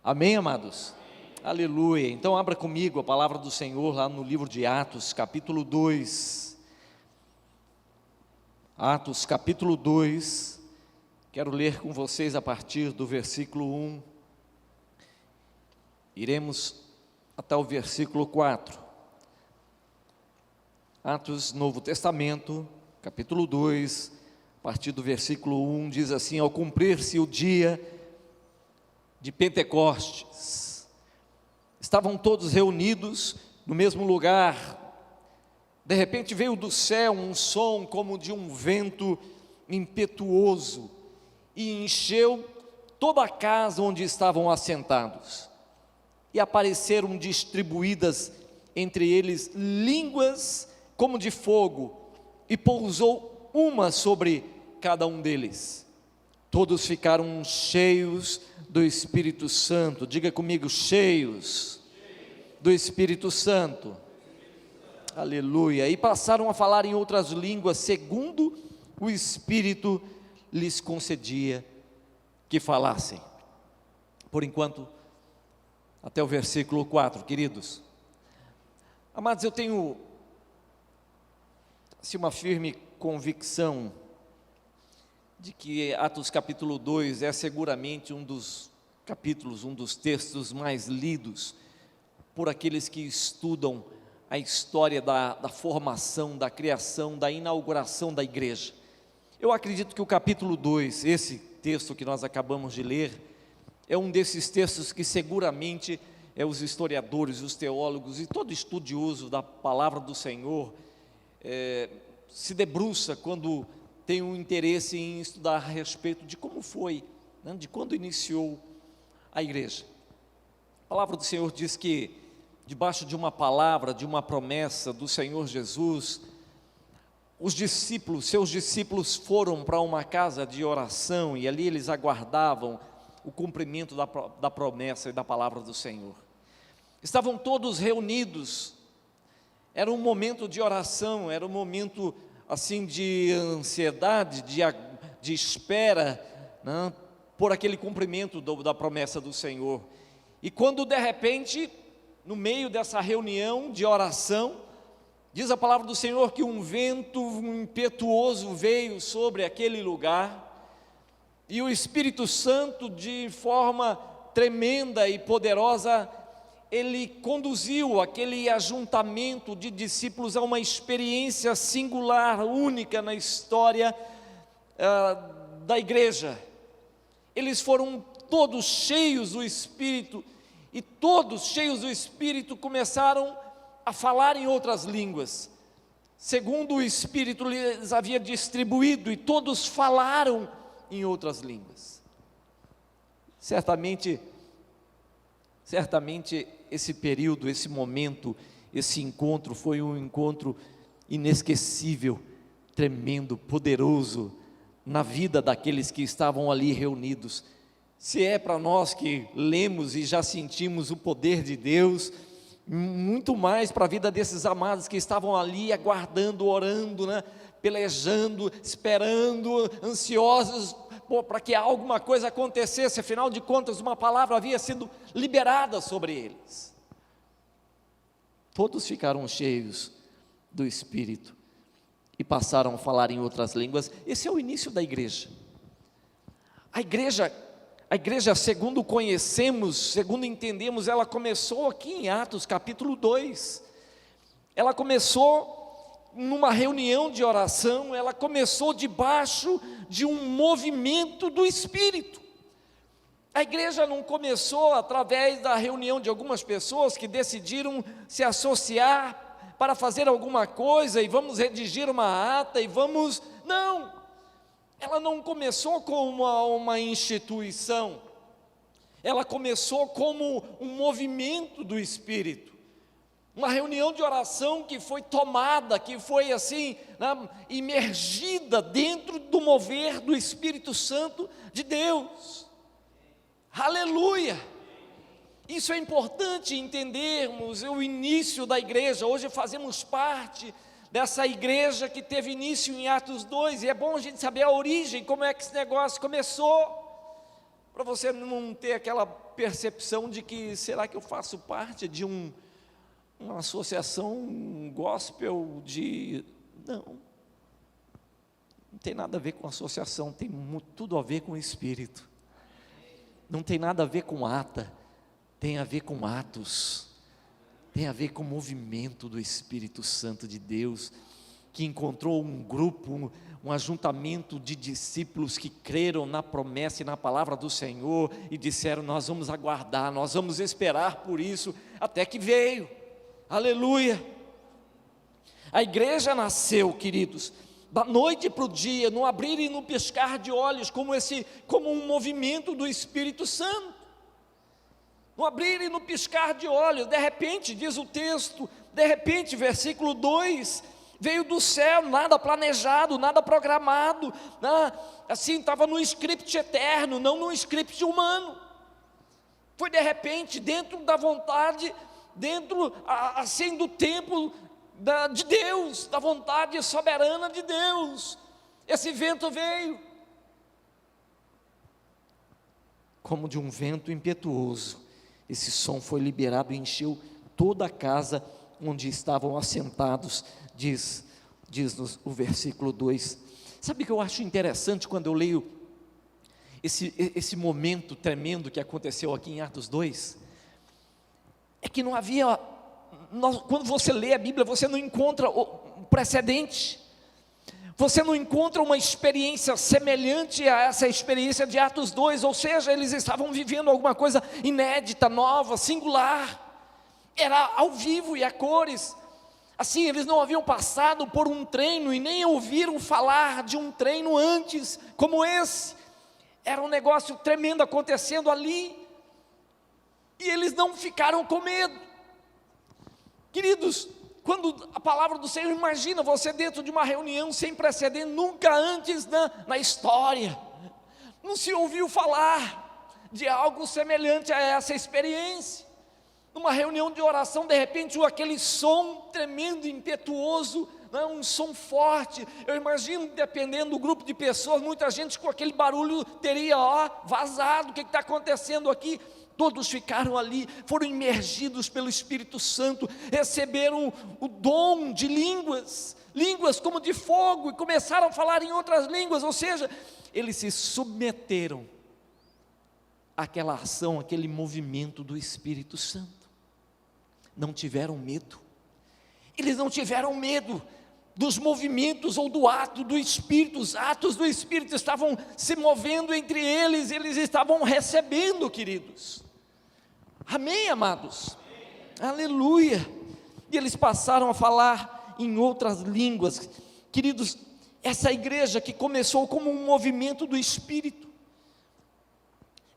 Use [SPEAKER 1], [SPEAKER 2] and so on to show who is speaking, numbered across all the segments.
[SPEAKER 1] Amém, amados? Aleluia. Então abra comigo a palavra do Senhor lá no livro de Atos, capítulo 2. Atos, capítulo 2. Quero ler com vocês a partir do versículo 1. Iremos até o versículo 4. Atos, Novo Testamento, capítulo 2, a partir do versículo 1, diz assim: ao cumprir-se o dia de Pentecostes, estavam todos reunidos no mesmo lugar. De repente veio do céu um som como de um vento impetuoso e encheu toda a casa onde estavam assentados. E apareceram distribuídas entre eles línguas como de fogo, e pousou uma sobre cada um deles. Todos ficaram cheios do Espírito Santo. Diga comigo, cheios do Espírito Santo. Aleluia. E passaram a falar em outras línguas, segundo o Espírito lhes concedia que falassem. Por enquanto, até o versículo 4, queridos. Amados, eu tenho assim, uma firme convicção de que Atos capítulo 2 é seguramente um dos capítulos, um dos textos mais lidos por aqueles que estudam a história da formação, da criação, da inauguração da igreja. Eu acredito que o capítulo 2, esse texto que nós acabamos de ler, é um desses textos que seguramente os historiadores, os teólogos e todo estudioso da palavra do Senhor se debruça quando tem um interesse em estudar a respeito de como foi, né, de quando iniciou a igreja. A palavra do Senhor diz que debaixo de uma palavra, de uma promessa do Senhor Jesus, os discípulos, seus discípulos foram para uma casa de oração e ali eles aguardavam o cumprimento da promessa e da palavra do Senhor. Estavam todos reunidos, era um momento de oração, era um momento assim de ansiedade, de espera, né, por aquele cumprimento da promessa do Senhor. E quando de repente, no meio dessa reunião de oração, diz a palavra do Senhor que um vento impetuoso veio sobre aquele lugar, e o Espírito Santo, de forma tremenda e poderosa, ele conduziu aquele ajuntamento de discípulos a uma experiência singular, única na história da igreja. Eles foram todos cheios do Espírito, e todos cheios do Espírito começaram a falar em outras línguas, segundo o Espírito lhes havia distribuído, e todos falaram em outras línguas. Certamente esse período, esse momento, esse encontro foi um encontro inesquecível, tremendo, poderoso na vida daqueles que estavam ali reunidos. Se é para nós que lemos e já sentimos o poder de Deus, muito mais para a vida desses amados que estavam ali aguardando, orando, né, pelejando, esperando, ansiosos para que alguma coisa acontecesse. Afinal de contas, uma palavra havia sido liberada sobre eles. Todos ficaram cheios do Espírito e passaram a falar em outras línguas. Esse é o início da igreja. A igreja, segundo conhecemos, segundo entendemos, ela começou aqui em Atos capítulo 2. Ela começou numa reunião de oração, ela começou debaixo de um movimento do Espírito. A igreja não começou através da reunião de algumas pessoas que decidiram se associar para fazer alguma coisa, e vamos redigir uma ata, e vamos... Não, ela não começou como uma instituição, ela começou como um movimento do Espírito. Uma reunião de oração que foi tomada, que foi assim, né, imergida dentro do mover do Espírito Santo de Deus. Aleluia! Isso é importante entendermos, o início da igreja. Hoje fazemos parte dessa igreja que teve início em Atos 2, e é bom a gente saber a origem, como é que esse negócio começou. para você não ter aquela percepção de que, será que eu faço parte de uma associação gospel de... Não tem nada a ver com associação, tem tudo a ver com o Espírito. Não tem nada a ver com ata, tem a ver com atos, tem a ver com o movimento do Espírito Santo de Deus, que encontrou um grupo, um ajuntamento de discípulos que creram na promessa e na palavra do Senhor, e disseram: nós vamos aguardar, nós vamos esperar por isso, até que veio, aleluia. A igreja nasceu, queridos, da noite para o dia, no abrir e no piscar de olhos, como um movimento do Espírito Santo, no abrir e no piscar de olhos. De repente, diz o texto, de repente, versículo 2, veio do céu, nada planejado, nada programado, assim, estava no script eterno, não no script humano, foi de repente, dentro da vontade, dentro, assim, do tempo de Deus, da vontade soberana de Deus. Esse vento veio como de um vento impetuoso. Esse som foi liberado e encheu toda a casa onde estavam assentados, diz-nos o versículo 2. Sabe o que eu acho interessante quando eu leio esse momento tremendo que aconteceu aqui em Atos 2? É que não havia... quando você lê a Bíblia, você não encontra o precedente, você não encontra uma experiência semelhante a essa experiência de Atos 2, ou seja, eles estavam vivendo alguma coisa inédita, nova, singular, era ao vivo e a cores, assim, eles não haviam passado por um treino, e nem ouviram falar de um treino antes, como esse, era um negócio tremendo acontecendo ali, e eles não ficaram com medo. Queridos, quando a palavra do Senhor, imagina você dentro de uma reunião sem precedente, nunca antes na história, não se ouviu falar de algo semelhante a essa experiência. Numa reunião de oração, de repente, aquele som tremendo, impetuoso, um som forte. Eu imagino, dependendo do grupo de pessoas, muita gente com aquele barulho teria vazado. O que está acontecendo aqui? Todos ficaram ali, foram imergidos pelo Espírito Santo, receberam o dom de línguas como de fogo, e começaram a falar em outras línguas, ou seja, eles se submeteram àquela ação, àquele movimento do Espírito Santo, não tiveram medo, eles não tiveram medo dos movimentos ou do ato do Espírito. Os atos do Espírito estavam se movendo entre eles, eles estavam recebendo, queridos. Amém, amados? Amém. Aleluia. E eles passaram a falar em outras línguas. Queridos, essa igreja que começou como um movimento do Espírito,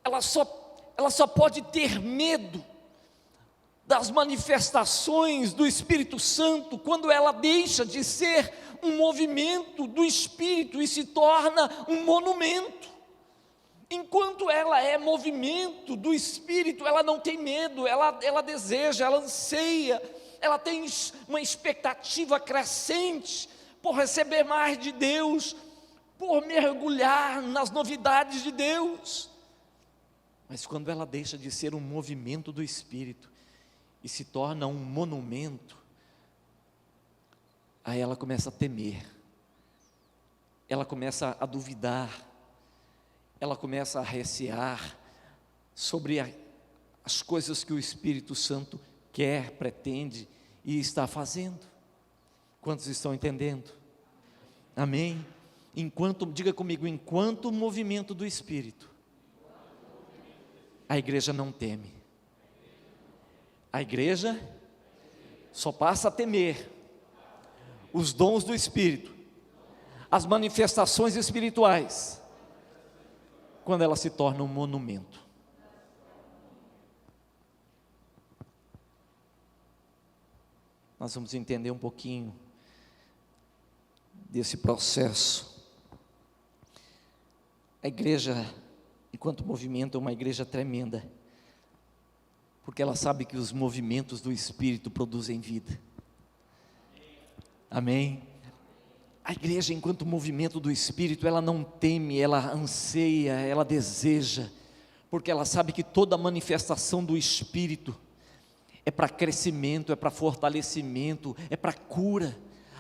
[SPEAKER 1] ela só pode ter medo das manifestações do Espírito Santo quando ela deixa de ser um movimento do Espírito e se torna um monumento. Enquanto ela é movimento do Espírito, ela não tem medo, ela deseja, ela anseia, ela tem uma expectativa crescente por receber mais de Deus, por mergulhar nas novidades de Deus. Mas quando ela deixa de ser um movimento do Espírito e se torna um monumento, aí ela começa a temer, ela começa a duvidar, ela começa a recear sobre as coisas que o Espírito Santo quer, pretende e está fazendo. Quantos estão entendendo? Amém? Diga comigo, enquanto o movimento do Espírito, a igreja não teme. A igreja só passa a temer os dons do Espírito, as manifestações espirituais, quando ela se torna um monumento. Nós vamos entender um pouquinho desse processo. A igreja, enquanto movimento, é uma igreja tremenda, porque ela sabe que os movimentos do Espírito produzem vida. Amém? A igreja, enquanto movimento do Espírito, ela não teme, ela anseia, ela deseja, porque ela sabe que toda manifestação do Espírito é para crescimento, é para fortalecimento, é para cura.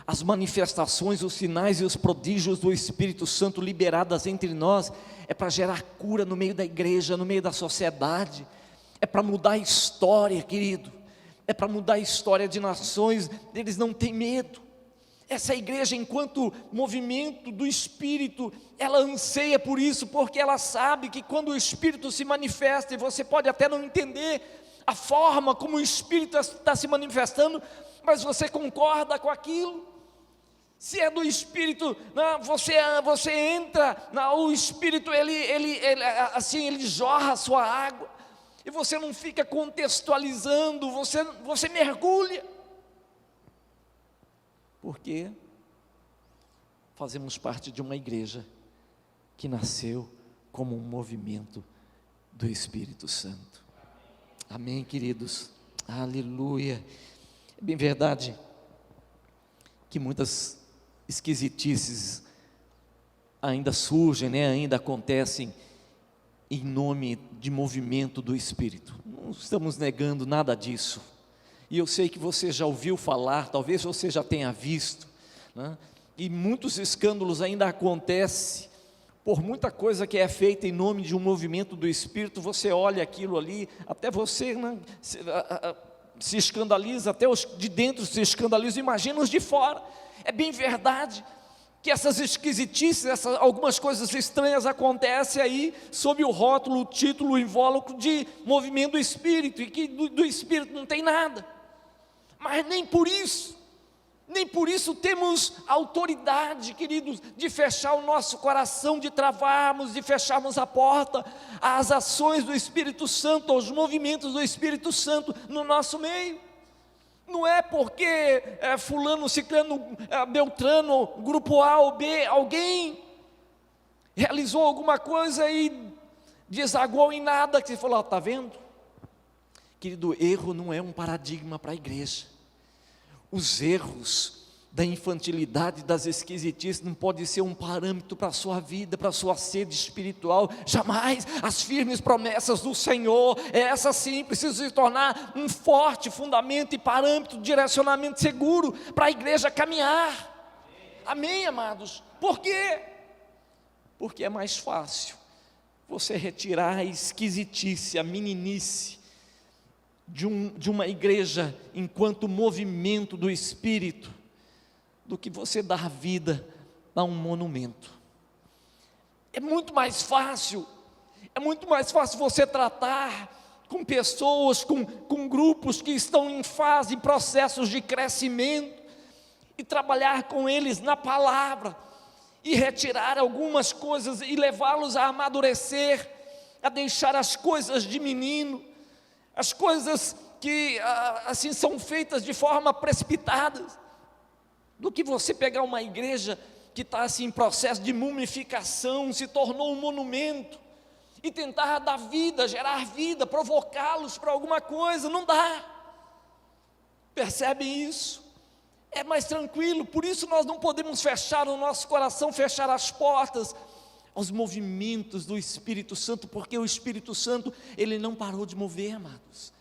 [SPEAKER 1] As manifestações, os sinais e os prodígios do Espírito Santo liberadas entre nós, é para gerar cura no meio da igreja, no meio da sociedade, é para mudar a história, querido, é para mudar a história de nações. Eles não têm medo. Essa igreja, enquanto movimento do Espírito, ela anseia por isso, porque ela sabe que quando o Espírito se manifesta, e você pode até não entender a forma como o Espírito está se manifestando, mas você concorda com aquilo. Se é do Espírito, você entra, o Espírito ele jorra a sua água, e você não fica contextualizando, você mergulha, porque fazemos parte de uma igreja que nasceu como um movimento do Espírito Santo. Amém, queridos? Aleluia. É bem verdade que muitas esquisitices ainda surgem, ainda acontecem em nome de movimento do Espírito. Não estamos negando nada disso, e eu sei que você já ouviu falar, talvez você já tenha visto, e muitos escândalos ainda acontecem, por muita coisa que é feita em nome de um movimento do Espírito. Você olha aquilo ali, até você se escandaliza, até os de dentro se escandalizam, imagina os de fora. É bem verdade que essas esquisitices, algumas coisas estranhas acontecem aí, sob o rótulo, o título, o invólucro de movimento do Espírito, e que do Espírito não tem nada, mas nem por isso temos autoridade, queridos, de fechar o nosso coração, de travarmos, de fecharmos a porta às ações do Espírito Santo, aos movimentos do Espírito Santo no nosso meio. Não é porque fulano, ciclano, beltrano, grupo A ou B, alguém realizou alguma coisa e desaguou em nada, que você falou, está vendo? Querido, erro não é um paradigma para a igreja. Os erros da infantilidade, das esquisitices, não pode ser um parâmetro para a sua vida, para a sua sede espiritual, jamais. As firmes promessas do Senhor, essas sim, precisam se tornar um forte fundamento e parâmetro, direcionamento seguro para a igreja caminhar. Amém, amados? Por quê? Porque é mais fácil você retirar a esquisitice, a meninice de uma igreja enquanto movimento do Espírito, do que você dar vida a um monumento. É muito mais fácil você tratar com pessoas, com grupos que estão em fase, em processos de crescimento, e trabalhar com eles na palavra, e retirar algumas coisas, e levá-los a amadurecer, a deixar as coisas de menino, as coisas que assim são feitas de forma precipitada, do que você pegar uma igreja que está assim em processo de mumificação, se tornou um monumento, e tentar dar vida, gerar vida, provocá-los para alguma coisa. Não dá. Percebem isso? É mais tranquilo. Por isso nós não podemos fechar o nosso coração, fechar as portas aos movimentos do Espírito Santo, porque o Espírito Santo, ele não parou de mover, amados.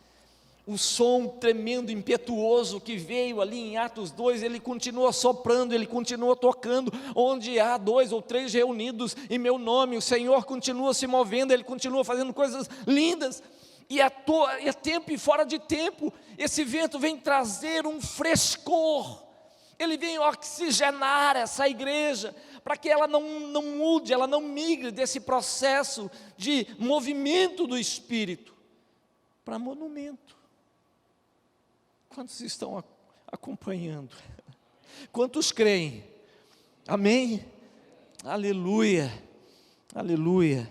[SPEAKER 1] O som tremendo, impetuoso que veio ali em Atos 2, ele continua soprando, ele continua tocando. Onde há 2 ou 3 reunidos em meu nome, o Senhor continua se movendo, ele continua fazendo coisas lindas. E a tempo e fora de tempo, esse vento vem trazer um frescor, ele vem oxigenar essa igreja, para que ela não mude, ela não migre desse processo de movimento do Espírito para monumento. Quantos estão acompanhando? Quantos creem? Amém? Aleluia, aleluia.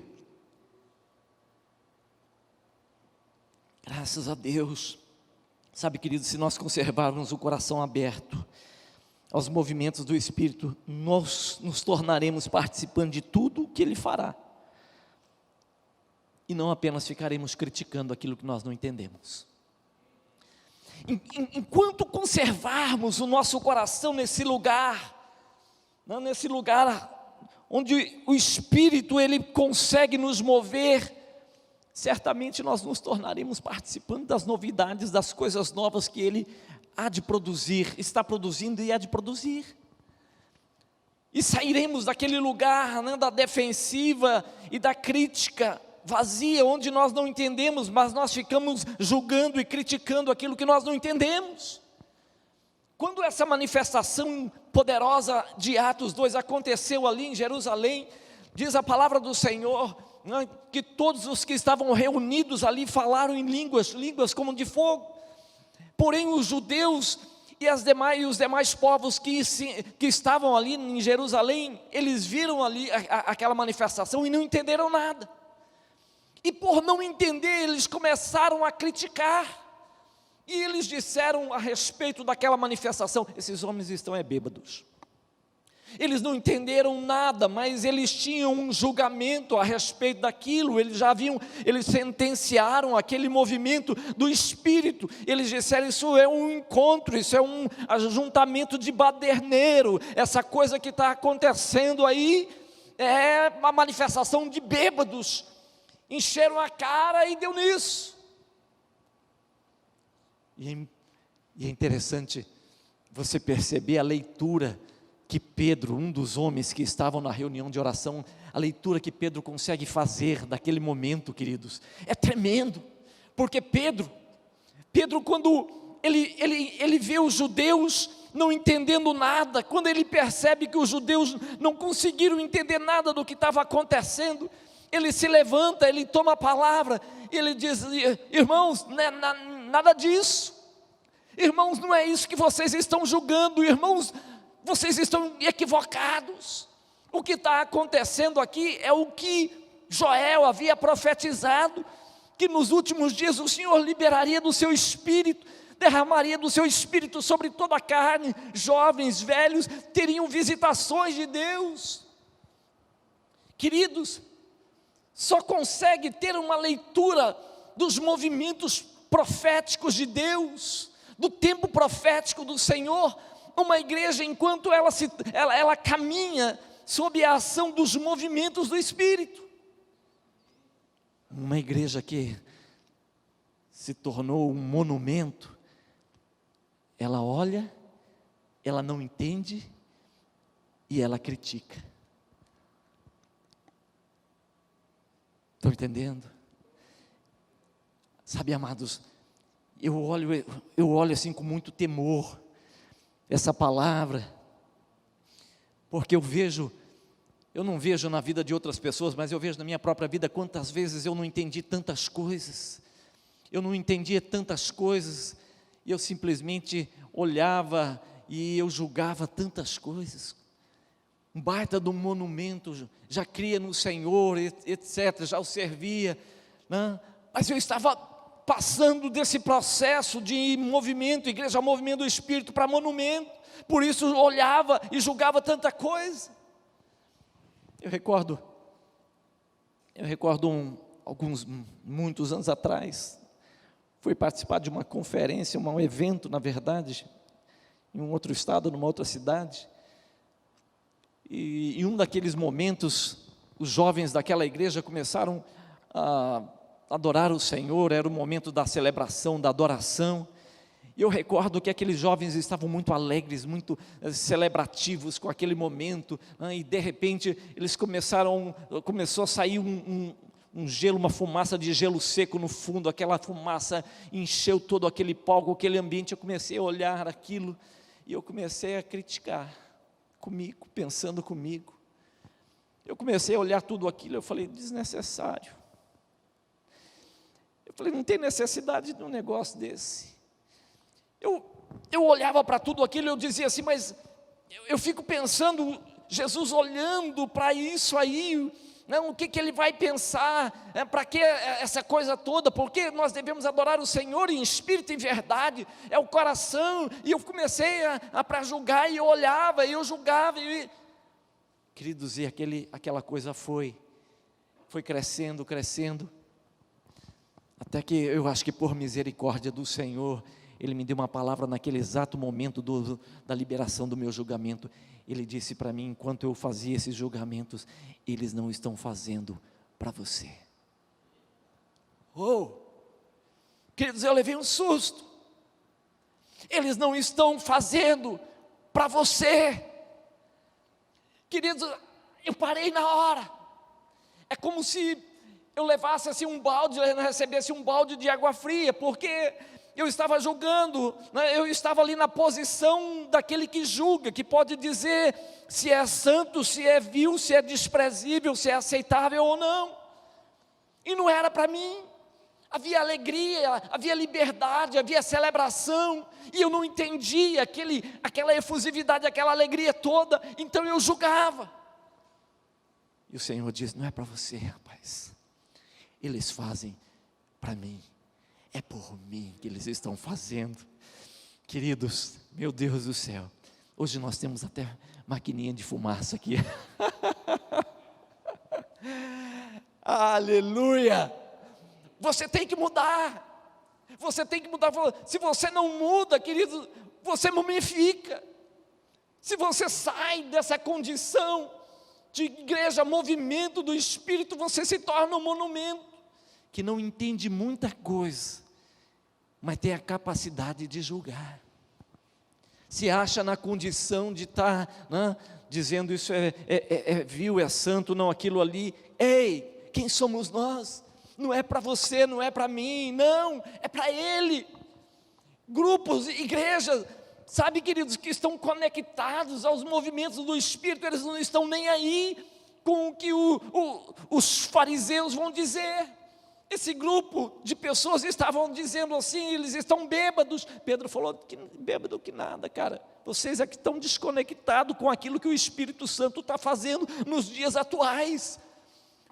[SPEAKER 1] Graças a Deus. Sabe, querido, se nós conservarmos o coração aberto aos movimentos do Espírito, nós nos tornaremos participantes de tudo o que Ele fará, e não apenas ficaremos criticando aquilo que nós não entendemos. Enquanto conservarmos o nosso coração nesse lugar onde o Espírito ele consegue nos mover certamente nós nos tornaremos participantes das novidades, das coisas novas que Ele há de produzir, está produzindo e há de produzir. E sairemos daquele lugar, né, da defensiva e da crítica vazia, onde nós não entendemos, mas nós ficamos julgando e criticando aquilo que nós não entendemos. Quando essa manifestação poderosa de Atos 2 aconteceu ali em Jerusalém, diz a palavra do Senhor, né, que todos os que estavam reunidos ali falaram em línguas como de fogo. Porém os judeus e os demais povos que estavam ali em Jerusalém, eles viram ali aquela manifestação e não entenderam nada. E por não entender, eles começaram a criticar. E eles disseram a respeito daquela manifestação: esses homens estão bêbados. Eles não entenderam nada, mas eles tinham um julgamento a respeito daquilo. Eles sentenciaram aquele movimento do Espírito. Eles disseram: isso é um encontro, isso é um ajuntamento de baderneiro. Essa coisa que está acontecendo aí é uma manifestação de bêbados. Encheram a cara e deu nisso. E é interessante você perceber a leitura que Pedro, um dos homens que estavam na reunião de oração, a leitura que Pedro consegue fazer daquele momento, queridos, é tremendo. Porque Pedro quando ele vê os judeus não entendendo nada, quando ele percebe que os judeus não conseguiram entender nada do que estava acontecendo, ele se levanta, ele toma a palavra, ele diz: irmãos, nada disso, irmãos, não é isso que vocês estão julgando, irmãos, vocês estão equivocados. O que está acontecendo aqui é o que Joel havia profetizado, que nos últimos dias o Senhor liberaria do seu Espírito, derramaria do seu Espírito sobre toda a carne, jovens, velhos, teriam visitações de Deus. Queridos, só consegue ter uma leitura dos movimentos proféticos de Deus, do tempo profético do Senhor, uma igreja enquanto ela caminha sob a ação dos movimentos do Espírito. Uma igreja que se tornou um monumento, ela olha, ela não entende e ela critica. Estão entendendo? Sabe, amados, eu olho assim com muito temor essa palavra, porque eu não vejo na vida de outras pessoas, mas eu vejo na minha própria vida quantas vezes eu não entendi tantas coisas, eu não entendia tantas coisas, e eu simplesmente olhava e eu julgava tantas coisas. Um baita de um monumento, já cria no Senhor, etc., já o servia, né? Mas eu estava passando desse processo de movimento, igreja, movimento do Espírito para monumento, por isso olhava e julgava tanta coisa. Eu recordo muitos anos atrás, fui participar de uma conferência, um evento, na verdade, em um outro estado, numa outra cidade, e em um daqueles momentos, os jovens daquela igreja começaram a adorar o Senhor, era o momento da celebração, da adoração, e eu recordo que aqueles jovens estavam muito alegres, muito celebrativos com aquele momento, né, e de repente eles começou a sair um gelo, uma fumaça de gelo seco no fundo, aquela fumaça encheu todo aquele palco, aquele ambiente. Eu comecei a olhar aquilo, e eu comecei a criticar comigo, pensando comigo, eu comecei a olhar tudo aquilo, eu falei: desnecessário, eu falei, não tem necessidade de um negócio desse. Eu olhava para tudo aquilo e eu dizia assim, mas eu fico pensando, Jesus olhando para isso aí, não, o que ele vai pensar, para que essa coisa toda, porque nós devemos adorar o Senhor em espírito e em verdade, é o coração. E eu comecei para julgar, e eu olhava, e eu julgava, queridos, e aquela coisa foi crescendo, até que eu acho que por misericórdia do Senhor, Ele me deu uma palavra naquele exato momento da liberação do meu julgamento. Ele disse para mim, enquanto eu fazia esses julgamentos: eles não estão fazendo para você. Oh, queridos, eu levei um susto. Eles não estão fazendo para você. Queridos, eu parei na hora. É como se eu levasse assim um balde, recebesse um balde de água fria, porque eu estava julgando, né? Eu estava ali na posição daquele que julga, que pode dizer se é santo, se é vil, se é desprezível, se é aceitável ou não. E não era para mim. Havia alegria, havia liberdade, havia celebração, e eu não entendia aquela efusividade, aquela alegria toda, então eu julgava. E o Senhor diz: não é para você, rapaz, eles fazem para mim, é por mim que eles estão fazendo. Queridos, meu Deus do céu, hoje nós temos até maquininha de fumaça aqui. Aleluia! Você tem que mudar, você tem que mudar. Se você não muda, querido, você mumifica. Se você sai dessa condição de igreja, movimento do Espírito, você se torna um monumento, que não entende muita coisa, mas tem a capacidade de julgar. Se acha na condição de estar, né, dizendo isso é vil, é santo, não aquilo ali. Ei, quem somos nós? Não é para você, não é para mim, não, é para Ele. Grupos, igrejas, sabe, queridos, que estão conectados aos movimentos do Espírito, eles não estão nem aí com o que os fariseus vão dizer. Esse grupo de pessoas estavam dizendo assim, eles estão bêbados. Pedro falou: que bêbado que nada, cara, vocês é que estão desconectados com aquilo que o Espírito Santo está fazendo nos dias atuais.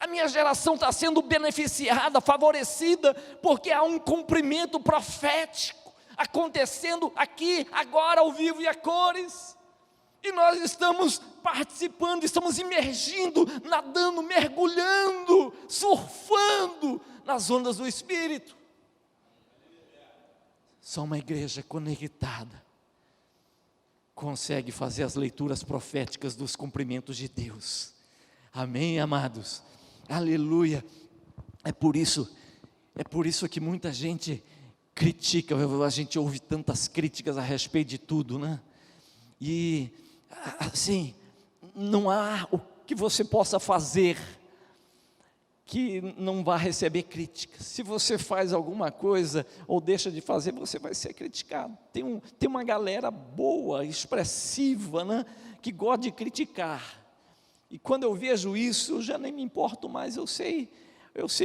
[SPEAKER 1] A minha geração está sendo beneficiada, favorecida, porque há um cumprimento profético acontecendo aqui, agora, ao vivo e a cores. E nós estamos participando, estamos imergindo, nadando, mergulhando, surfando nas ondas do Espírito. Só uma igreja conectada consegue fazer as leituras proféticas dos cumprimentos de Deus. Amém, amados? Aleluia. É por isso que muita gente critica, a gente ouve tantas críticas a respeito de tudo, né? E assim, não há o que você possa fazer que não vá receber críticas. Se você faz alguma coisa ou deixa de fazer, você vai ser criticado. Tem uma galera boa, expressiva, né, que gosta de criticar. E quando eu vejo isso, eu já nem me importo mais. Eu sei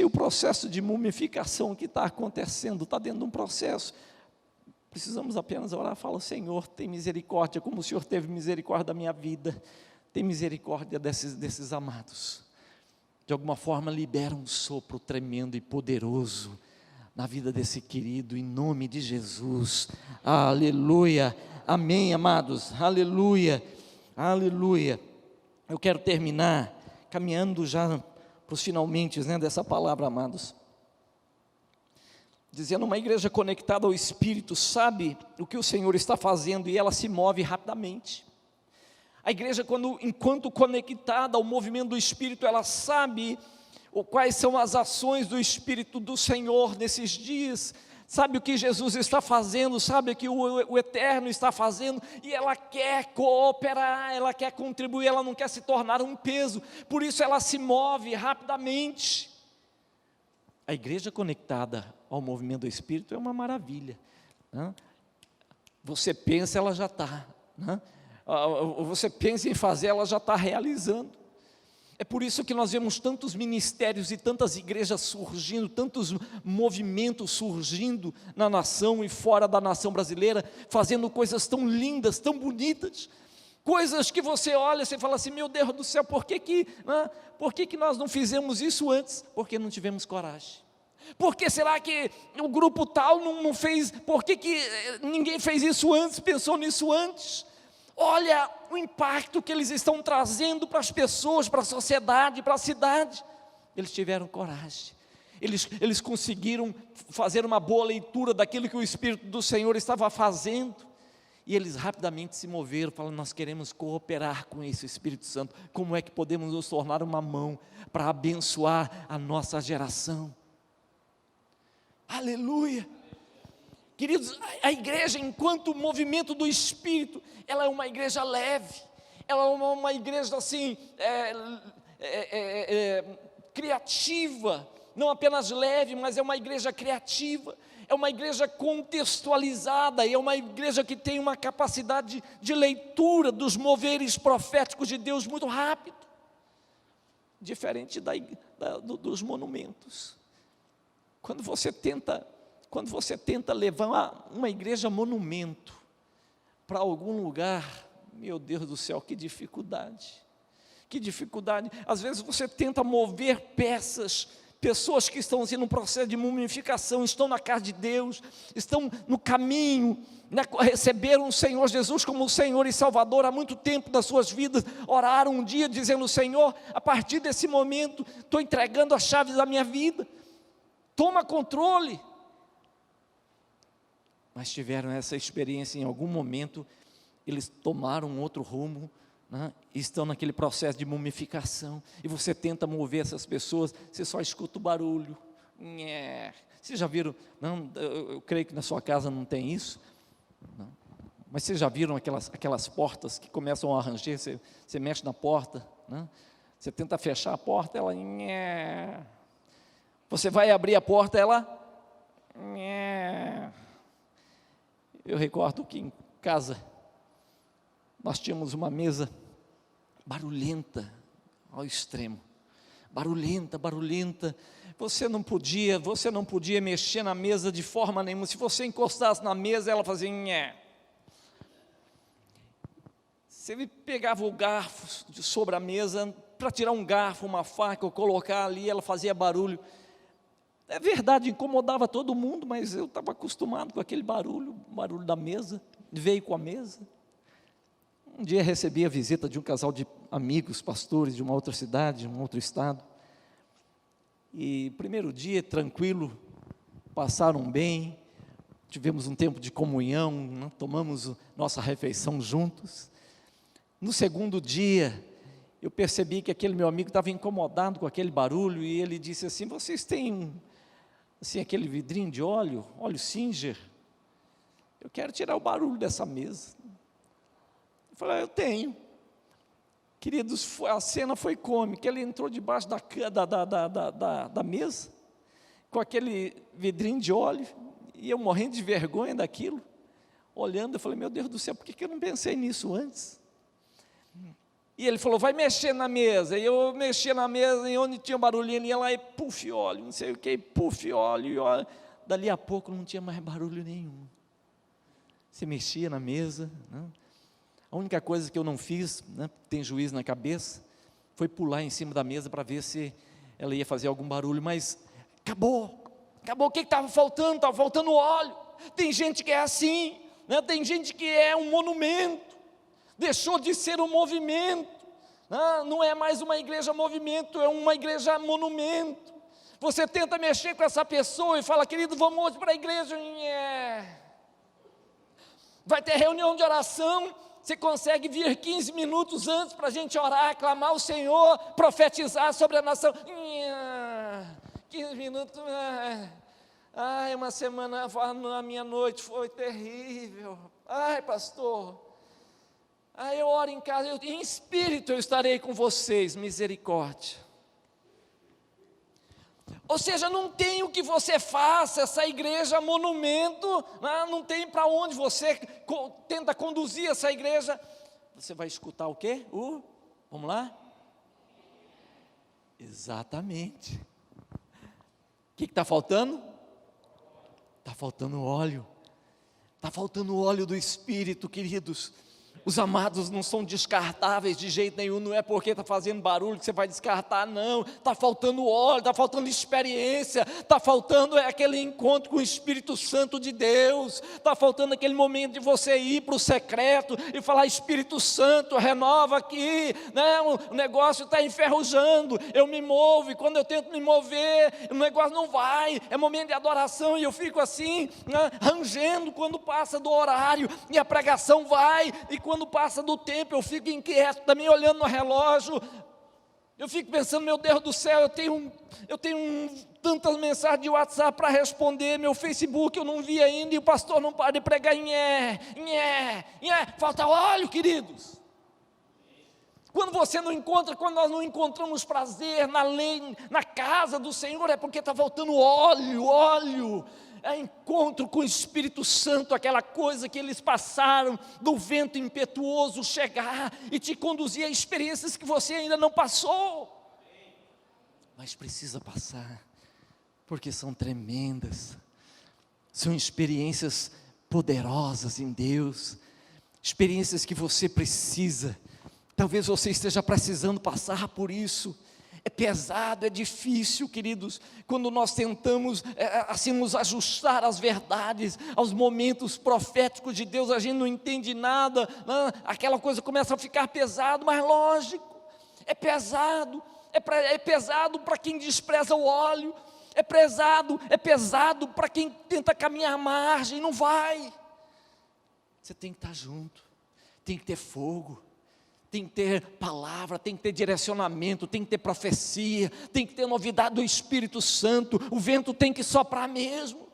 [SPEAKER 1] o processo de mumificação que está acontecendo, está dentro de um processo. Precisamos apenas orar e falar: Senhor, tem misericórdia, como o Senhor teve misericórdia da minha vida, tem misericórdia desses amados. De alguma forma libera um sopro tremendo e poderoso na vida desse querido, em nome de Jesus. Aleluia, amém, amados, aleluia, aleluia. Eu quero terminar caminhando já para os finalmente, né, dessa palavra, amados, dizendo: uma igreja conectada ao Espírito sabe o que o Senhor está fazendo e ela se move rapidamente. A igreja, enquanto conectada ao movimento do Espírito, ela sabe quais são as ações do Espírito do Senhor nesses dias, sabe o que Jesus está fazendo, sabe o que o Eterno está fazendo, e ela quer cooperar, ela quer contribuir, ela não quer se tornar um peso, por isso ela se move rapidamente. A igreja conectada ao movimento do Espírito é uma maravilha, né? Você pensa, ela já está, né? Você pensa em fazer, ela já está realizando. É por isso que nós vemos tantos ministérios e tantas igrejas surgindo, tantos movimentos surgindo na nação e fora da nação brasileira, fazendo coisas tão lindas, tão bonitas, coisas que você olha e fala assim: meu Deus do céu, por que nós não fizemos isso antes? Porque não tivemos coragem. Por que será que o grupo tal não fez? Por que ninguém fez isso antes, pensou nisso antes? Olha o impacto que eles estão trazendo para as pessoas, para a sociedade, para a cidade. Eles tiveram coragem, eles conseguiram fazer uma boa leitura daquilo que o Espírito do Senhor estava fazendo, e eles rapidamente se moveram, falando: nós queremos cooperar com esse Espírito Santo. Como é que podemos nos tornar uma mão para abençoar a nossa geração? Aleluia. Queridos, a igreja, enquanto movimento do Espírito, ela é uma igreja leve, ela é uma igreja assim, criativa, não apenas leve, mas é uma igreja criativa, é uma igreja contextualizada, e é uma igreja que tem uma capacidade de leitura dos moveres proféticos de Deus muito rápido, diferente dos monumentos. Quando você tenta levar uma igreja monumento para algum lugar, meu Deus do céu, que dificuldade, às vezes você tenta mover pessoas que estão assim, no processo de mumificação, estão na casa de Deus, estão no caminho, né, receberam o Senhor Jesus como o Senhor e Salvador há muito tempo das suas vidas, oraram um dia dizendo: Senhor, a partir desse momento, estou entregando as chaves da minha vida, toma controle. Mas tiveram essa experiência, em algum momento, eles tomaram um outro rumo, né? Estão naquele processo de mumificação, e você tenta mover essas pessoas, você só escuta o barulho. Vocês já viram, não, eu creio que na sua casa não tem isso, não, mas vocês já viram aquelas portas que começam a ranger, você mexe na porta, né? Você tenta fechar a porta, ela... Você vai abrir a porta, ela... Eu recordo que em casa nós tínhamos uma mesa barulhenta ao extremo, barulhenta, você não podia mexer na mesa de forma nenhuma, se você encostasse na mesa, ela fazia nhé. Você pegava o garfo sobre a mesa, para tirar um garfo, uma faca, ou colocar ali, ela fazia barulho. É verdade, incomodava todo mundo, mas eu estava acostumado com aquele barulho da mesa, veio com a mesa. Um dia recebi a visita de um casal de amigos, pastores de uma outra cidade, de um outro estado, e primeiro dia, tranquilo, passaram bem, tivemos um tempo de comunhão, né? Tomamos nossa refeição juntos. No segundo dia, eu percebi que aquele meu amigo estava incomodado com aquele barulho, e ele disse assim: vocês têm assim, aquele vidrinho de óleo Singer? Eu quero tirar o barulho dessa mesa. Eu falei: eu tenho. Queridos, a cena foi cômica. Ele entrou debaixo da mesa, com aquele vidrinho de óleo, e eu morrendo de vergonha daquilo, olhando, eu falei: meu Deus do céu, por que eu não pensei nisso antes? E ele falou: vai mexer na mesa. E eu mexia na mesa, e onde tinha barulhinho, ia lá e puf, óleo, não sei o que, puf, óleo. Dali a pouco não tinha mais barulho nenhum. Você mexia na mesa, né? A única coisa que eu não fiz, né, tem juízo na cabeça, foi pular em cima da mesa para ver se ela ia fazer algum barulho, mas acabou, o que estava faltando? Estava faltando óleo. Tem gente que é assim, né? Tem gente que é um monumento, deixou de ser um movimento, né? Não é mais uma igreja movimento, é uma igreja monumento. Você tenta mexer com essa pessoa e fala: querido, vamos hoje para a igreja, vai ter reunião de oração, você consegue vir 15 minutos antes para a gente orar, clamar ao Senhor, profetizar sobre a nação. 15 minutos, uma semana, a minha noite foi terrível. Ai, pastor, eu oro em casa, em espírito eu estarei com vocês, misericórdia. Ou seja, não tem o que você faça, essa igreja monumento, não tem para onde você tenta conduzir essa igreja. Você vai escutar o quê? Vamos lá? Exatamente. O que está faltando? Está faltando óleo. Está faltando o óleo do Espírito, queridos. Os amados não são descartáveis de jeito nenhum, não é porque está fazendo barulho que você vai descartar, não. Está faltando óleo, está faltando experiência, está faltando aquele encontro com o Espírito Santo de Deus, está faltando aquele momento de você ir para o secreto e falar: Espírito Santo, renova aqui, né? O negócio está enferrujando, eu me movo, e quando eu tento me mover, o negócio não vai, é momento de adoração, e eu fico assim, né, rangendo quando passa do horário, e a pregação vai, e quando passa do tempo eu fico inquieto, também olhando no relógio. Eu fico pensando, meu Deus do céu, eu tenho tantas mensagens de WhatsApp para responder, meu Facebook eu não vi ainda, e o pastor não para de pregar, falta óleo, queridos. Quando você não encontra, quando nós não encontramos prazer na lei, na casa do Senhor, é porque está faltando óleo, é encontro com o Espírito Santo, aquela coisa que eles passaram, do vento impetuoso chegar e te conduzir a experiências que você ainda não passou, mas precisa passar, porque são tremendas, são experiências poderosas em Deus, experiências que você precisa. Talvez você esteja precisando passar por isso. É pesado, é difícil, queridos, quando nós tentamos assim nos ajustar às verdades, aos momentos proféticos de Deus, a gente não entende nada, aquela coisa começa a ficar pesado, mas lógico, é pesado para quem despreza o óleo, é pesado para quem tenta caminhar à margem, não vai. Você tem que estar junto, tem que ter fogo, tem que ter palavra, tem que ter direcionamento, tem que ter profecia, tem que ter novidade do Espírito Santo, o vento tem que soprar mesmo.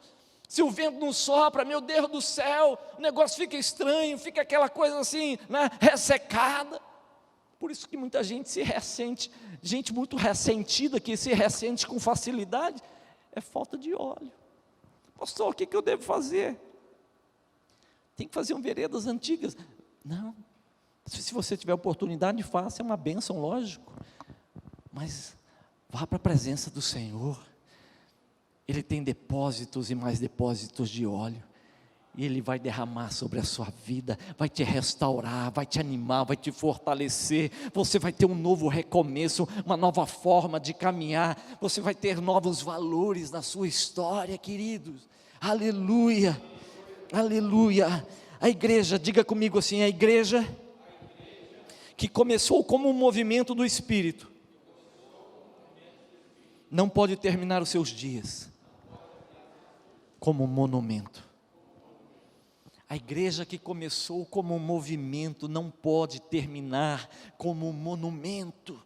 [SPEAKER 1] Se o vento não sopra, meu Deus do céu, o negócio fica estranho, fica aquela coisa assim, né, ressecada. Por isso que muita gente se ressente, gente muito ressentida, que se ressente com facilidade, é falta de óleo. Pastor, o que eu devo fazer? Tem que fazer veredas antigas. Não. Se você tiver oportunidade, faça, é uma bênção, lógico, mas vá para a presença do Senhor. Ele tem depósitos e mais depósitos de óleo, e Ele vai derramar sobre a sua vida, vai te restaurar, vai te animar, vai te fortalecer, você vai ter um novo recomeço, uma nova forma de caminhar, você vai ter novos valores na sua história, queridos, aleluia, aleluia. A igreja, diga comigo assim, a igreja que começou como um movimento do Espírito, não pode terminar os seus dias como um monumento. A igreja que começou como um movimento não pode terminar como um monumento.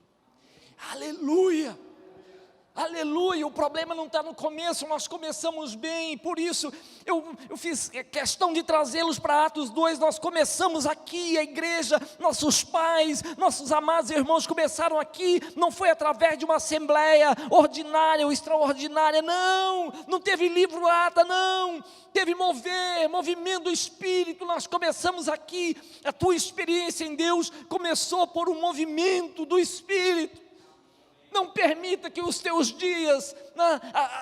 [SPEAKER 1] Aleluia! Aleluia, o problema não está no começo, nós começamos bem, por isso eu fiz questão de trazê-los para Atos 2, nós começamos aqui, a igreja, nossos pais, nossos amados irmãos começaram aqui, não foi através de uma assembleia ordinária ou extraordinária, não teve livro ata, não, teve movimento do Espírito, nós começamos aqui, a tua experiência em Deus começou por um movimento do Espírito. Não permita que os teus dias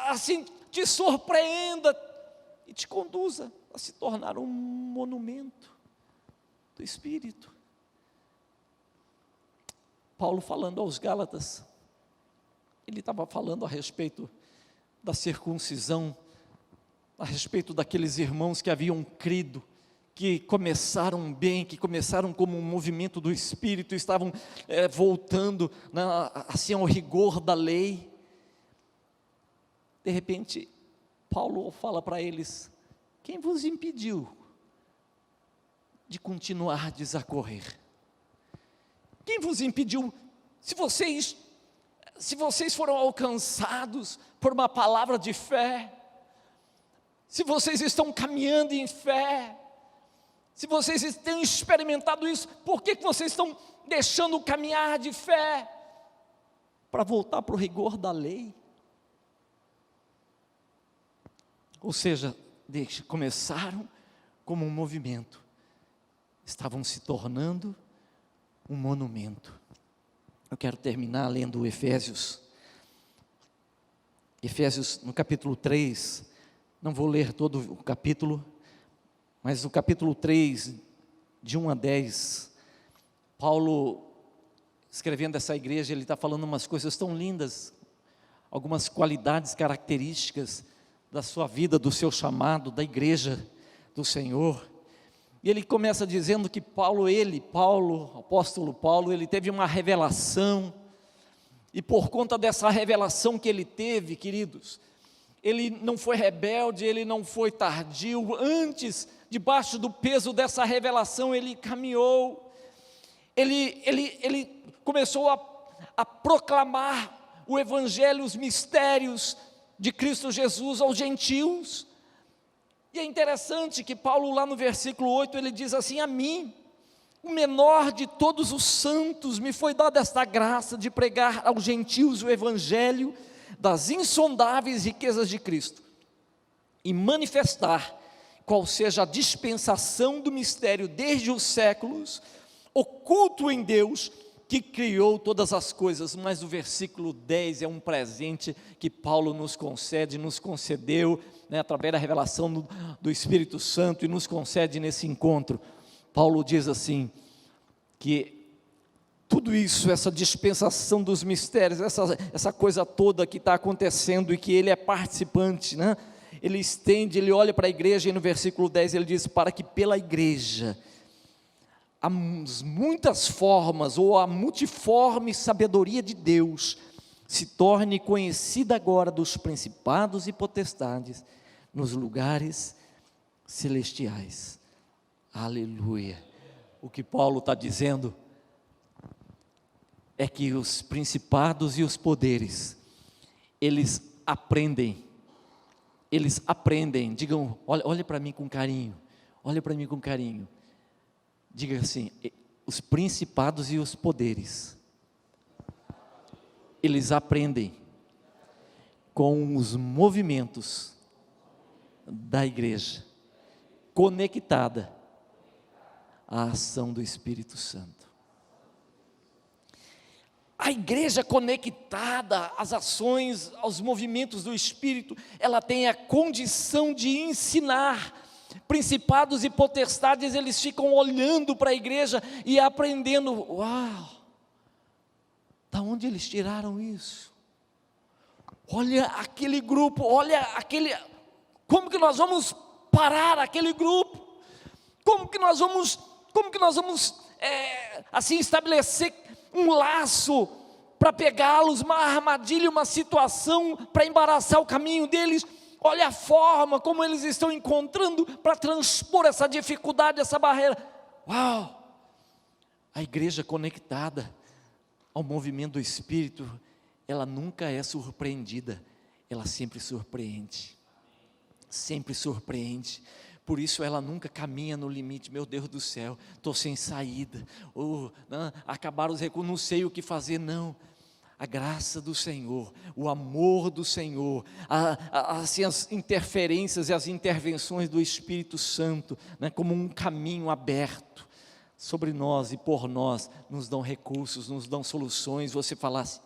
[SPEAKER 1] assim te surpreenda e te conduza a se tornar um monumento do Espírito. Paulo falando aos Gálatas, ele estava falando a respeito da circuncisão, a respeito daqueles irmãos que haviam crido, que começaram bem, que começaram como um movimento do Espírito, estavam voltando assim ao rigor da lei. De repente, Paulo fala para eles: quem vos impediu de continuardes a correr? Quem vos impediu? Se vocês foram alcançados por uma palavra de fé, se vocês estão caminhando em fé, se vocês têm experimentado isso, por que vocês estão deixando o caminhar de fé para voltar para o rigor da lei? Ou seja, começaram como um movimento, estavam se tornando um monumento. Eu quero terminar lendo Efésios no capítulo 3, não vou ler todo o capítulo, mas no capítulo 3, de 1 a 10, Paulo, escrevendo essa igreja, ele está falando umas coisas tão lindas, algumas qualidades, características da sua vida, do seu chamado, da igreja do Senhor. E ele começa dizendo que Paulo, o apóstolo Paulo, ele teve uma revelação, e por conta dessa revelação que ele teve, queridos, ele não foi rebelde, ele não foi tardio, antes, debaixo do peso dessa revelação, ele caminhou, ele começou a proclamar o Evangelho, os mistérios de Cristo Jesus aos gentios. E é interessante que Paulo, lá no versículo 8, ele diz assim: a mim, o menor de todos os santos, me foi dada esta graça de pregar aos gentios o Evangelho das insondáveis riquezas de Cristo, e manifestar qual seja a dispensação do mistério desde os séculos, oculto em Deus, que criou todas as coisas. Mas o versículo 10 é um presente que Paulo nos concede, nos concedeu, através da revelação do Espírito Santo, e nos concede nesse encontro. Paulo diz assim, que tudo isso, essa dispensação dos mistérios, essa coisa toda que está acontecendo, e que ele é participante, ele estende, ele olha para a igreja, e no versículo 10 ele diz: para que pela igreja as muitas formas, ou a multiforme sabedoria de Deus, se torne conhecida agora dos principados e potestades, nos lugares celestiais. Aleluia. O que Paulo está dizendo é que os principados e os poderes, eles aprendem, digam, olha para mim com carinho, diga assim: os principados e os poderes, eles aprendem com os movimentos da igreja, conectada à ação do Espírito Santo. A igreja conectada às ações, aos movimentos do Espírito, ela tem a condição de ensinar. Principados e potestades, eles ficam olhando para a igreja e aprendendo. Uau! Da onde eles tiraram isso? Olha aquele grupo, como que nós vamos parar aquele grupo? Como que nós vamos assim estabelecer um laço para pegá-los, uma armadilha, uma situação para embaraçar o caminho deles? Olha a forma como eles estão encontrando para transpor essa dificuldade, essa barreira. Uau! A igreja conectada ao movimento do Espírito, ela nunca é surpreendida, ela sempre surpreende. Sempre surpreende. Por isso ela nunca caminha no limite. Meu Deus do céu, estou sem saída, acabaram os recursos, não sei o que fazer. Não, a graça do Senhor, o amor do Senhor, assim, as interferências e as intervenções do Espírito Santo, como um caminho aberto sobre nós e por nós, nos dão recursos, nos dão soluções. Você fala assim: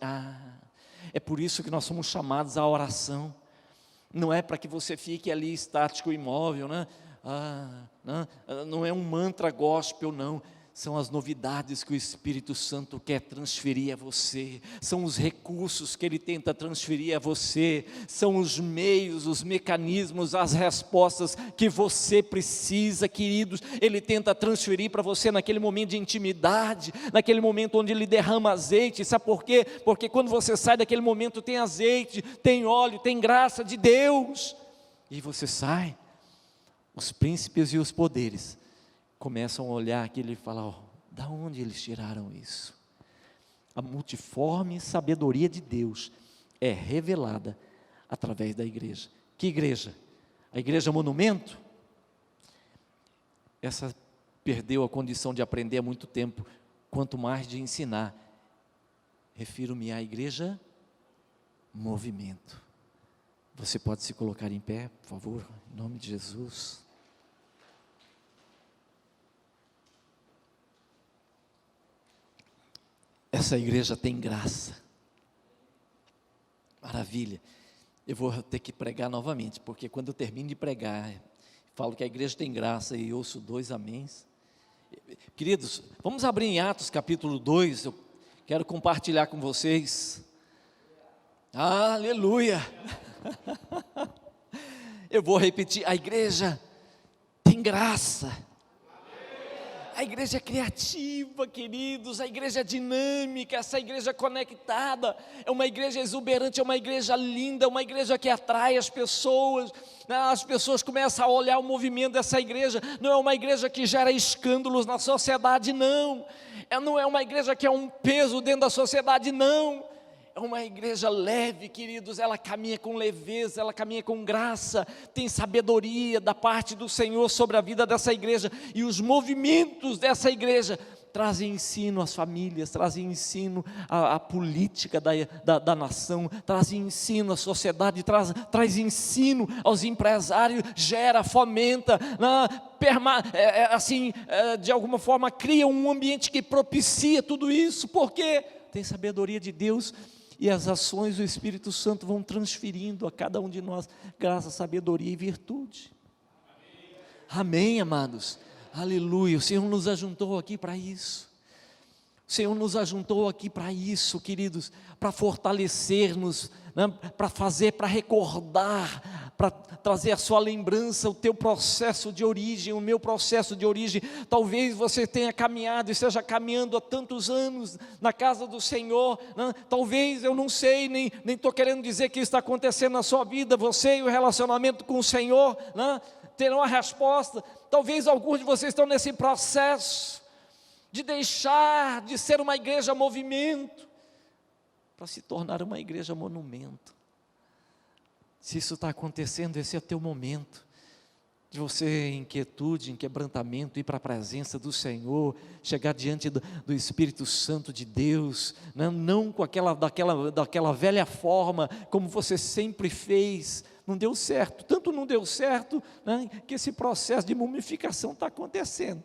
[SPEAKER 1] é por isso que nós somos chamados à oração. Não é para que você fique ali estático, imóvel, não é um mantra gospel, não. São as novidades que o Espírito Santo quer transferir a você, são os recursos que Ele tenta transferir a você, são os meios, os mecanismos, as respostas que você precisa, queridos. Ele tenta transferir para você naquele momento de intimidade, naquele momento onde Ele derrama azeite. Sabe por quê? Porque quando você sai daquele momento tem azeite, tem óleo, tem graça de Deus, e você sai, os príncipes e os poderes começam a olhar aquilo e falar: da onde eles tiraram isso? A multiforme sabedoria de Deus é revelada através da igreja. Que igreja? A igreja monumento? Essa perdeu a condição de aprender há muito tempo, quanto mais de ensinar. Refiro-me à igreja movimento. Você pode se colocar em pé, por favor, em nome de Jesus. Essa igreja tem graça. Maravilha. Eu vou ter que pregar novamente, porque quando eu termino de pregar, falo que a igreja tem graça e ouço 2 améns. Queridos, vamos abrir em Atos capítulo 2, eu quero compartilhar com vocês. Aleluia! Eu vou repetir: a igreja tem graça. A igreja é criativa, queridos, a igreja é dinâmica, essa igreja conectada, é uma igreja exuberante, é uma igreja linda, é uma igreja que atrai as pessoas, né? As pessoas começam a olhar o movimento dessa igreja, não é uma igreja que gera escândalos na sociedade, não é uma igreja que é um peso dentro da sociedade, não. É uma igreja leve, queridos, ela caminha com leveza, ela caminha com graça, tem sabedoria da parte do Senhor sobre a vida dessa igreja, e os movimentos dessa igreja trazem ensino às famílias, trazem ensino à política da nação, trazem ensino à sociedade, traz ensino aos empresários, gera, fomenta, de alguma forma cria um ambiente que propicia tudo isso, porque tem sabedoria de Deus. E as ações do Espírito Santo vão transferindo a cada um de nós graça, sabedoria e virtude. Amém, amados? Aleluia, o Senhor nos ajuntou aqui para isso. O Senhor nos ajuntou aqui para isso, queridos, para fortalecer-nos, né? Para recordar, para trazer a sua lembrança, o teu processo de origem, o meu processo de origem. Talvez você tenha caminhado, esteja caminhando há tantos anos na casa do Senhor, né? Talvez, eu não sei, nem estou querendo dizer que isso está acontecendo na sua vida, você e o relacionamento com o Senhor, né? Terão a resposta. Talvez alguns de vocês estão nesse processo de deixar de ser uma igreja movimento para se tornar uma igreja monumento. Se isso está acontecendo, esse é o teu momento de você, em quietude, em quebrantamento, ir para a presença do Senhor, chegar diante do Espírito Santo de Deus, né? Não com daquela velha forma, como você sempre fez. Não deu certo, tanto não deu certo, né, que esse processo de mumificação está acontecendo.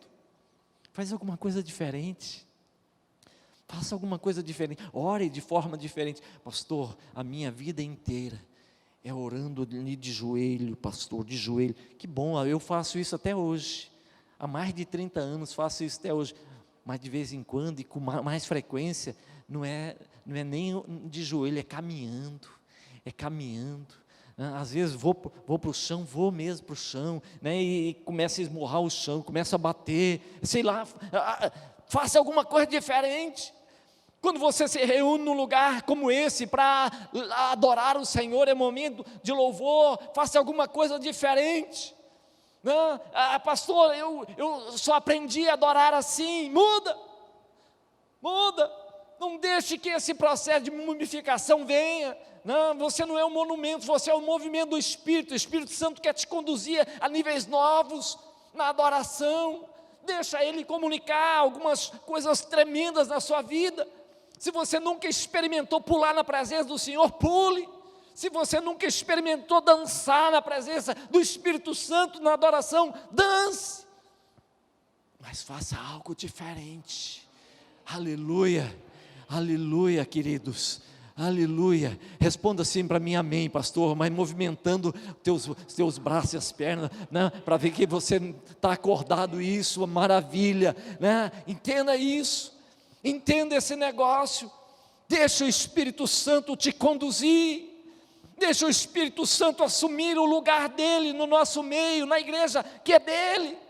[SPEAKER 1] Faz alguma coisa diferente, faça alguma coisa diferente, ore de forma diferente. Pastor, a minha vida inteira é orando ali de joelho, pastor, de joelho. Que bom, eu faço isso até hoje, há mais de 30 anos faço isso até hoje, mas de vez em quando e com mais frequência, não é nem de joelho, é caminhando. Às vezes vou para o chão, vou mesmo para o chão, né, e começa a esmurrar o chão, começa a bater, sei lá, faça alguma coisa diferente. Quando você se reúne num lugar como esse para adorar o Senhor, é momento de louvor, faça alguma coisa diferente. Não, pastor, eu só aprendi a adorar assim. Muda, não deixe que esse processo de mumificação venha. Não, você não é um monumento, você é um movimento do Espírito. O Espírito Santo quer te conduzir a níveis novos na adoração. Deixa Ele comunicar algumas coisas tremendas na sua vida. Se você nunca experimentou pular na presença do Senhor, pule. Se você nunca experimentou dançar na presença do Espírito Santo na adoração, dance. Mas faça algo diferente. Aleluia, aleluia, queridos. Aleluia, responda assim para mim, amém, pastor, mas movimentando teus braços e as pernas, né, para ver que você está acordado, isso, maravilha, né? Entenda isso, entenda esse negócio, deixa o Espírito Santo te conduzir, deixa o Espírito Santo assumir o lugar dele no nosso meio, na igreja que é dele.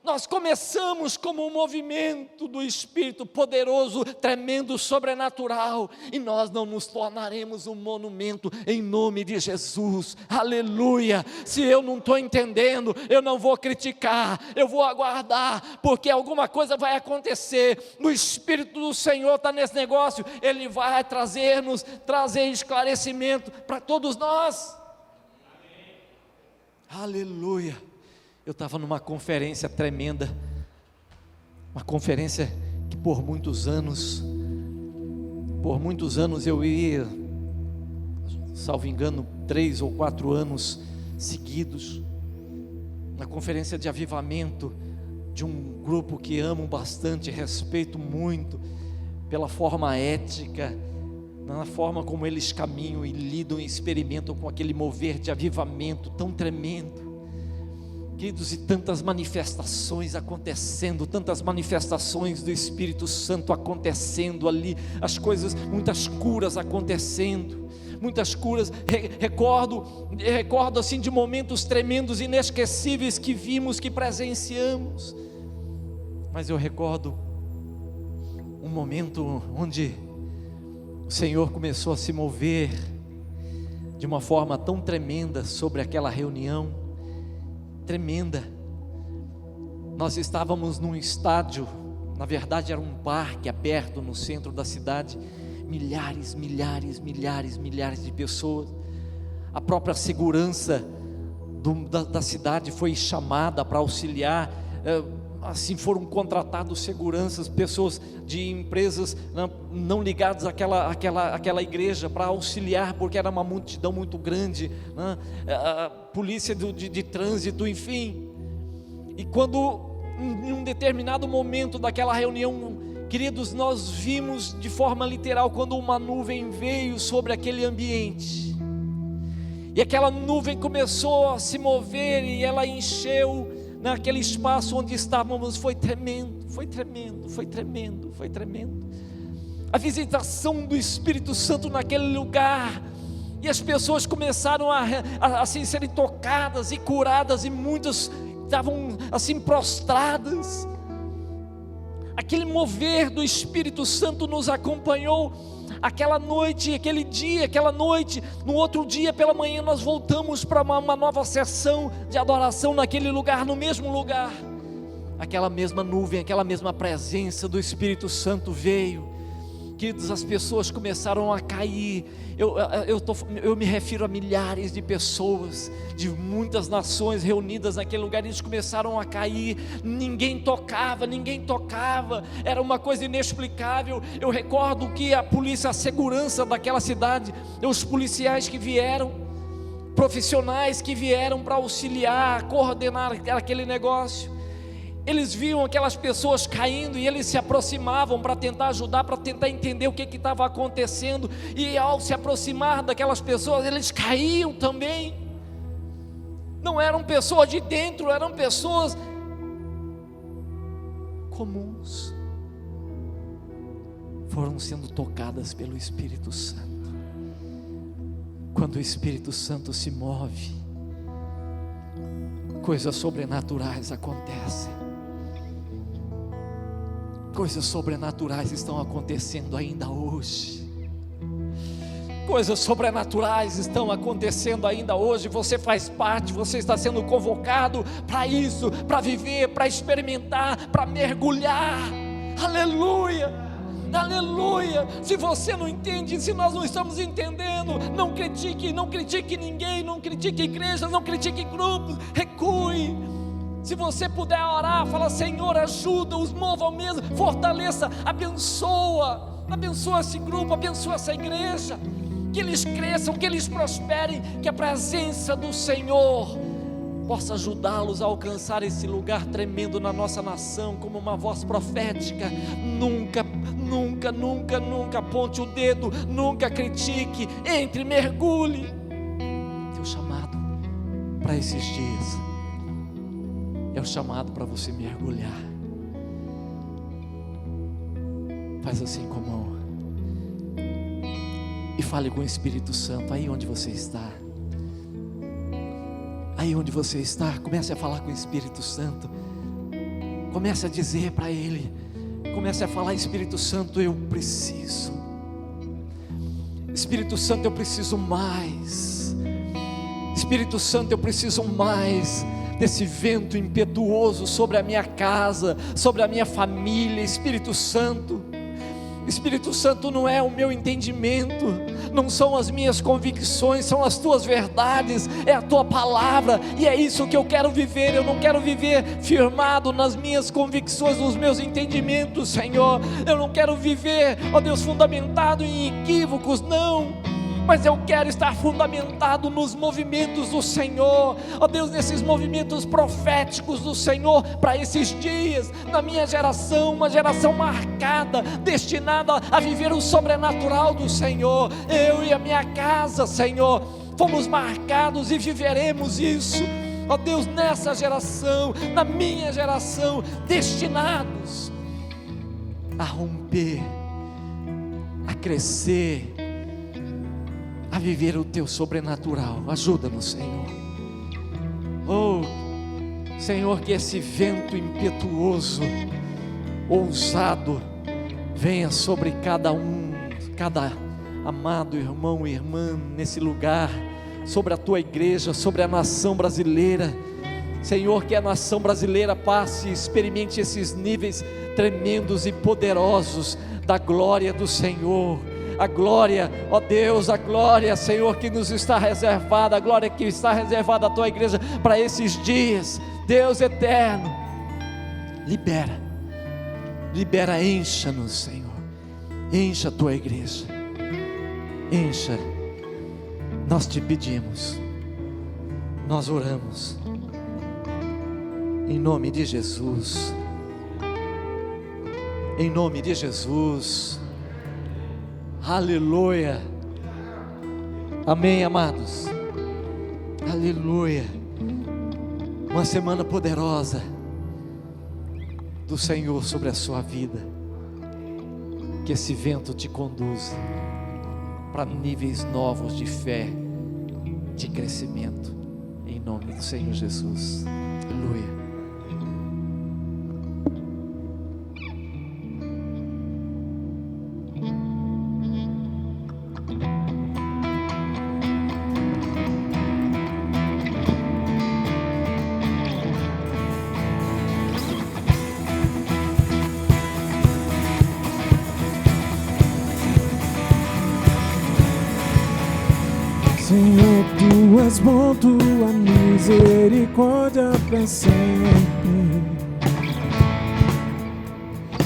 [SPEAKER 1] Nós começamos como um movimento do Espírito poderoso, tremendo, sobrenatural, e nós não nos tornaremos um monumento em nome de Jesus, aleluia. Se eu não estou entendendo, eu não vou criticar, eu vou aguardar, porque alguma coisa vai acontecer. O Espírito do Senhor está nesse negócio, Ele vai trazer esclarecimento para todos nós. Aleluia. Eu estava numa conferência tremenda, uma conferência que por muitos anos eu ia, salvo engano, 3 ou 4 anos seguidos, na conferência de avivamento, de um grupo que amo bastante, respeito muito, pela forma ética, na forma como eles caminham e lidam e experimentam com aquele mover de avivamento tão tremendo. Queridos, e tantas manifestações acontecendo, tantas manifestações do Espírito Santo acontecendo ali, as coisas, muitas curas acontecendo, muitas curas, recordo assim de momentos tremendos, inesquecíveis que vimos, que presenciamos. Mas eu recordo um momento onde o Senhor começou a se mover de uma forma tão tremenda sobre aquela reunião, tremenda. Nós estávamos num estádio, na verdade era um parque aberto no centro da cidade, milhares de pessoas. A própria segurança da cidade foi chamada para auxiliar, assim foram contratados seguranças, pessoas de empresas não ligadas àquela igreja para auxiliar, porque era uma multidão muito grande, né? A polícia de trânsito, enfim. E quando em um determinado momento daquela reunião, queridos, nós vimos de forma literal quando uma nuvem veio sobre aquele ambiente, e aquela nuvem começou a se mover, e ela encheu naquele espaço onde estávamos. Foi tremendo. A visitação do Espírito Santo naquele lugar, e as pessoas começaram a assim serem tocadas e curadas, e muitas estavam assim prostradas. Aquele mover do Espírito Santo nos acompanhou aquela noite, aquele dia, aquela noite. No outro dia pela manhã nós voltamos para uma nova sessão de adoração naquele lugar, no mesmo lugar. Aquela mesma nuvem, aquela mesma presença do Espírito Santo veio. Queridos, as pessoas começaram a cair. Eu me refiro a milhares de pessoas, de muitas nações reunidas naquele lugar. Eles começaram a cair, ninguém tocava, era uma coisa inexplicável. Eu recordo que a polícia, a segurança daquela cidade, os policiais que vieram, profissionais que vieram para auxiliar, coordenar aquele negócio, eles viam aquelas pessoas caindo, e eles se aproximavam para tentar ajudar, para tentar entender o que estava acontecendo. E ao se aproximar daquelas pessoas, eles caíam também. Não eram pessoas de dentro, eram pessoas comuns, foram sendo tocadas pelo Espírito Santo. Quando o Espírito Santo se move, coisas sobrenaturais acontecem. Coisas sobrenaturais estão acontecendo ainda hoje. Coisas sobrenaturais estão acontecendo ainda hoje. Você faz parte, você está sendo convocado para isso, para viver, para experimentar, para mergulhar. Aleluia, aleluia. Se você não entende, se nós não estamos entendendo, não critique ninguém, não critique igrejas, não critique grupos, recue. Se você puder orar, fala: Senhor, ajuda-os, mova mesmo, fortaleça, abençoa esse grupo, abençoa essa igreja, que eles cresçam, que eles prosperem, que a presença do Senhor possa ajudá-los a alcançar esse lugar tremendo na nossa nação, como uma voz profética. Nunca aponte o dedo, nunca critique, entre, mergulhe. Teu chamado para esses dias é o chamado para você mergulhar. Faz assim com a mão e fale com o Espírito Santo aí onde você está. Aí onde você está, comece a falar com o Espírito Santo. Comece a dizer para Ele, comece a falar: Espírito Santo, eu preciso. Espírito Santo, eu preciso mais. Espírito Santo, eu preciso mais desse vento impetuoso sobre a minha casa, sobre a minha família. Espírito Santo, não é o meu entendimento, não são as minhas convicções, são as tuas verdades, é a tua palavra, e é isso que eu quero viver. Eu não quero viver firmado nas minhas convicções, nos meus entendimentos, Senhor. Eu não quero viver, ó Deus, fundamentado em equívocos, não. Mas eu quero estar fundamentado nos movimentos do Senhor, ó Deus, nesses movimentos proféticos do Senhor, para esses dias, na minha geração, uma geração marcada, destinada a viver o sobrenatural do Senhor. Eu e a minha casa, Senhor, fomos marcados e viveremos isso, ó Deus, nessa geração, na minha geração, destinados a romper, a crescer, a viver o teu sobrenatural. Ajuda-nos, Senhor. Oh, Senhor, que esse vento impetuoso ousado venha sobre cada amado irmão e irmã nesse lugar, sobre a tua igreja, sobre a nação brasileira. Senhor, que a nação brasileira passe e experimente esses níveis tremendos e poderosos da glória do Senhor. A glória, ó Deus, a glória, Senhor, que nos está reservada, a glória que está reservada à tua igreja para esses dias. Deus eterno, libera, encha-nos, Senhor, encha a tua igreja, encha. Nós te pedimos, nós oramos, em nome de Jesus, em nome de Jesus. Aleluia, amém, amados, aleluia. Uma semana poderosa do Senhor sobre a sua vida, que esse vento te conduza para níveis novos de fé, de crescimento, em nome do Senhor Jesus, aleluia.
[SPEAKER 2] Senhor, tu és bom, tua misericórdia para sempre.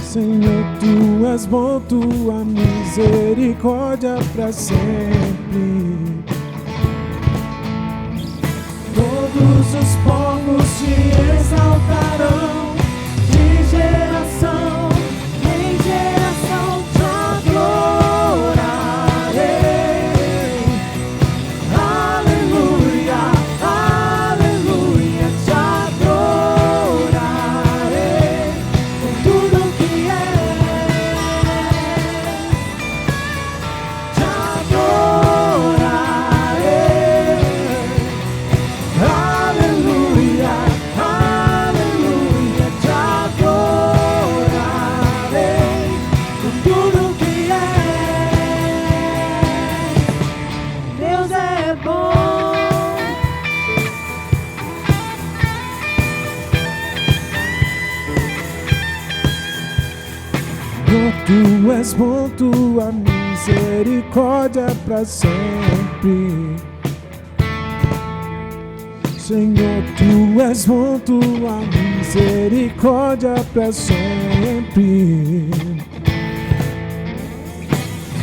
[SPEAKER 2] Senhor, tu és bom, tua misericórdia para sempre. Todos os povos te exaltarão, de geração em geração te adorarei. Aleluia, aleluia, te adorarei com tudo que é. Te adorarei. Aleluia, aleluia, te adorarei com tudo que é. Deus é bom. Tu és bom, tua misericórdia para sempre. Senhor, tu és bom, tua misericórdia para sempre.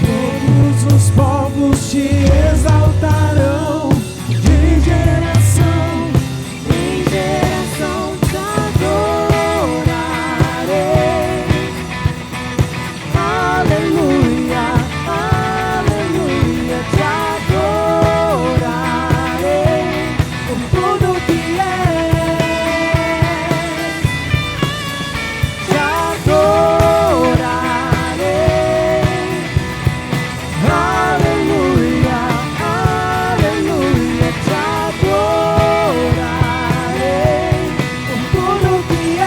[SPEAKER 2] Todos os povos te exaltarão, de geração em geração te adorarei. Aleluia, aleluia, te adorarei por tudo que é. Te adorarei. Aleluia, aleluia, te adorarei por tudo que é.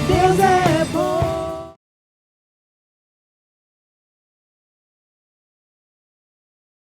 [SPEAKER 2] Deus é